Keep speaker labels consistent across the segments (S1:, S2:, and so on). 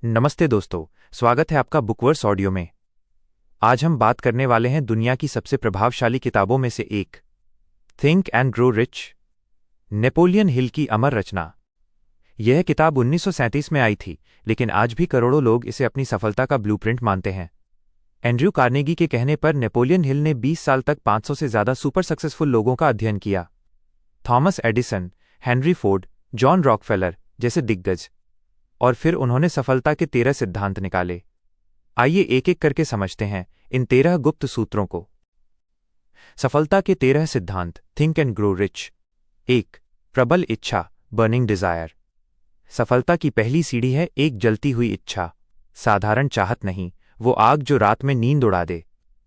S1: नमस्ते दोस्तों, स्वागत है आपका बुकवर्स ऑडियो में। आज हम बात करने वाले हैं दुनिया की सबसे प्रभावशाली किताबों में से एक, think and grow rich, Napoleon Hill की अमर रचना। यह किताब 1937 में आई थी, लेकिन आज भी करोड़ों लोग इसे अपनी सफलता का ब्लूप्रिंट मानते हैं। एंड्रयू कार्नेगी के कहने पर नेपोलियन हिल ने 20 साल तक 500 से ज़्यादा सुपर सक्सेसफुल लोगों का अध्ययन किया। Thomas Edison, Henry Ford, John Rockefeller जैसे दिग्गज, और फिर उन्होंने सफलता के 13 सिद्धांत निकाले। आइए एक एक करके समझते हैं इन 13 गुप्त सूत्रों को। सफलता के 13 सिद्धांत, थिंक एंड ग्रो रिच। 1. प्रबल इच्छा, बर्निंग डिजायर। सफलता की पहली सीढ़ी है एक जलती हुई इच्छा, साधारण चाहत नहीं, वो आग जो रात में नींद उड़ा दे।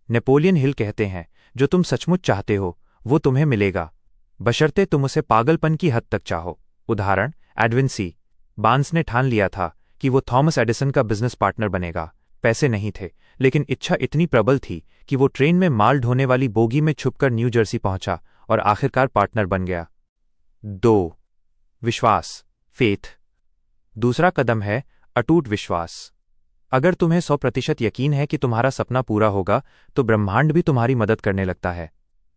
S1: नेपोलियन हिल कहते हैं, जो तुम सचमुच चाहते हो वो तुम्हें मिलेगा, बशर्ते तुम उसे पागलपन की हद तक चाहो। उदाहरण, एडविन सी। बार्न्स ने ठान लिया था कि वो थॉमस एडिसन का बिजनेस पार्टनर बनेगा। पैसे नहीं थे, लेकिन इच्छा इतनी प्रबल थी कि वो ट्रेन में माल ढोने वाली बोगी में छुपकर न्यू जर्सी पहुंचा और आखिरकार पार्टनर बन गया। 2. विश्वास, फेथ। दूसरा कदम है अटूट विश्वास। अगर तुम्हें 100% यकीन है कि तुम्हारा सपना पूरा होगा, तो ब्रह्मांड भी तुम्हारी मदद करने लगता है।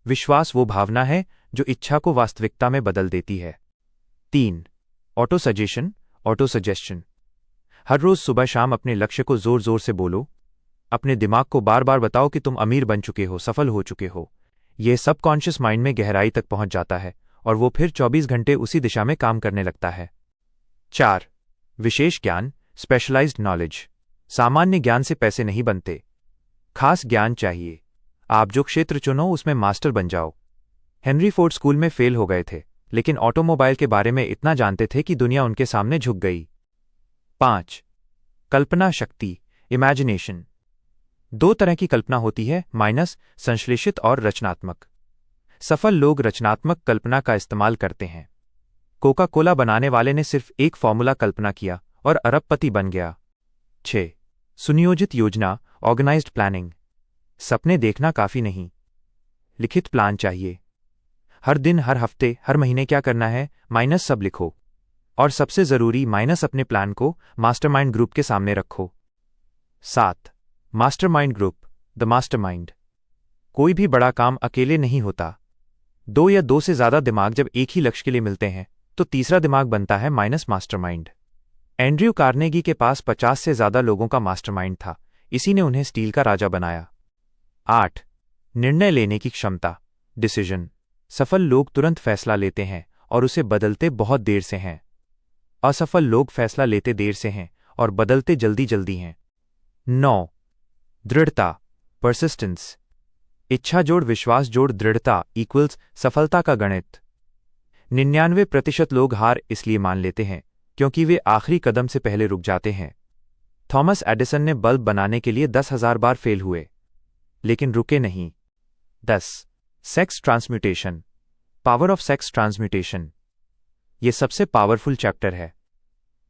S1: विश्वास वो भावना है जो इच्छा को वास्तविकता में बदल देती है। 3. Auto suggestion. हर रोज सुबह शाम अपने लक्ष्य को जोर जोर से बोलो। अपने दिमाग को बार बार बताओ कि तुम अमीर बन चुके हो, सफल हो चुके हो। यह सबकॉन्शियस माइंड में गहराई तक पहुंच जाता है और वो फिर 24 घंटे उसी दिशा में काम करने लगता है। 4. विशेष ज्ञान, स्पेशलाइज्ड नॉलेज। सामान्य ज्ञान से पैसे नहीं बनते, खास ज्ञान चाहिए। आप जो क्षेत्र चुनो उसमें मास्टर बन जाओ। हेनरी फोर्ड स्कूल में फेल हो गए थे, लेकिन ऑटोमोबाइल के बारे में इतना जानते थे कि दुनिया उनके सामने झुक गई। 5. कल्पना शक्ति, इमेजिनेशन। 2 तरह की कल्पना होती है, माइनस संश्लेषित और रचनात्मक। सफल लोग रचनात्मक कल्पना का इस्तेमाल करते हैं। कोका कोला बनाने वाले ने सिर्फ एक फॉर्मूला कल्पना किया और अरबपति बन गया। 6. सुनियोजित योजना, ऑर्गेनाइज्ड प्लानिंग। सपने देखना काफी नहीं, लिखित प्लान चाहिए। हर दिन, हर हफ्ते, हर महीने क्या करना है, माइनस सब लिखो। और सबसे जरूरी, माइनस अपने प्लान को मास्टरमाइंड ग्रुप के सामने रखो। 7. Mastermind group, the mastermind. कोई भी बड़ा काम अकेले नहीं होता। 2 या 2 से ज्यादा दिमाग जब एक ही लक्ष्य के लिए मिलते हैं तो तीसरा दिमाग बनता है माइनस मास्टरमाइंड। एंड्रयू कार्नेगी के पास 50 से ज्यादा लोगों का मास्टरमाइंड था, इसी ने उन्हें स्टील का राजा बनाया। 8. निर्णय लेने की क्षमता, डिसीजन। सफल लोग तुरंत फैसला लेते हैं और उसे बदलते बहुत देर से हैं। असफल लोग फैसला लेते देर से हैं और बदलते जल्दी जल्दी हैं। 9. दृढ़ता, परसिस्टेंस। इच्छा जोड़ विश्वास जोड़ दृढ़ता इक्वल्स सफलता का गणित। 99% लोग हार इसलिए मान लेते हैं क्योंकि वे आखिरी कदम से पहले रुक जाते हैं। थॉमस एडिसन ने बल्ब बनाने के लिए 10,000 बार फेल हुए, लेकिन रुके नहीं। 10. Sex transmutation, power of sex transmutation. यह सबसे पावरफुल चैप्टर है।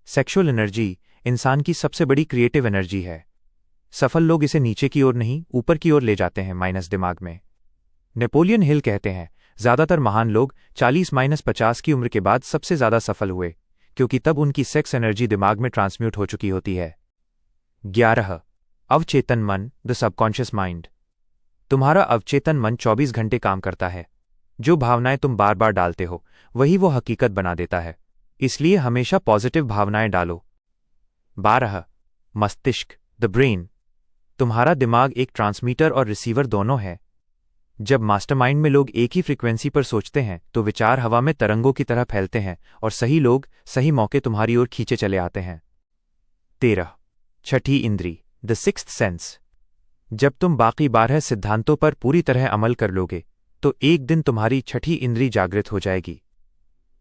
S1: सेक्सुअल एनर्जी इंसान की सबसे बड़ी क्रिएटिव एनर्जी है। सफल लोग इसे नीचे की ओर नहीं, ऊपर की ओर ले जाते हैं, माइनस दिमाग में। नेपोलियन हिल कहते हैं, ज्यादातर महान लोग 40-50 की उम्र के बाद सबसे ज्यादा सफल हुए, क्योंकि तब उनकी सेक्स एनर्जी दिमाग में ट्रांसम्यूट हो चुकी होती है। 11. अवचेतन मन, द सबकॉन्शियस माइंड। तुम्हारा अवचेतन मन 24 घंटे काम करता है। जो भावनाएं तुम बार बार डालते हो वही वो हकीकत बना देता है, इसलिए हमेशा पॉजिटिव भावनाएं डालो। 12. मस्तिष्क, द ब्रेन। तुम्हारा दिमाग एक ट्रांसमीटर और रिसीवर दोनों है। जब मास्टरमाइंड में लोग एक ही फ्रीक्वेंसी पर सोचते हैं तो विचार हवा में तरंगों की तरह फैलते हैं और सही लोग सही मौके तुम्हारी ओर खींचे चले आते हैं। 13. छठी इंद्री, द सिक्स्थ सेंस। जब तुम बाकी 12 सिद्धांतों पर पूरी तरह अमल कर लोगे तो एक दिन तुम्हारी छठी इंद्री जागृत हो जाएगी।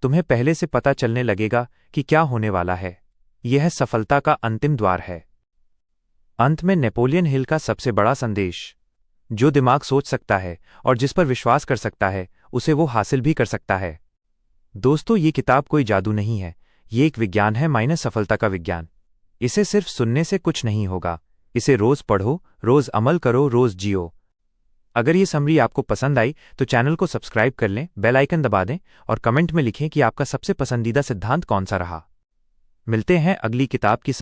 S1: तुम्हें पहले से पता चलने लगेगा कि क्या होने वाला है। यह सफलता का अंतिम द्वार है। अंत में नेपोलियन हिल का सबसे बड़ा संदेश, जो दिमाग सोच सकता है और जिस पर विश्वास कर सकता है उसे वो हासिल भी कर सकता है। दोस्तों, ये किताब कोई जादू नहीं है, ये एक विज्ञान है, माइनस सफलता का विज्ञान। इसे सिर्फ सुनने से कुछ नहीं होगा, इसे रोज पढ़ो, रोज अमल करो, रोज जियो। अगर ये समरी आपको पसंद आई तो चैनल को सब्सक्राइब कर लें, बेल आइकन दबा दें और कमेंट में लिखें कि आपका सबसे पसंदीदा सिद्धांत कौन सा रहा। मिलते हैं अगली किताब की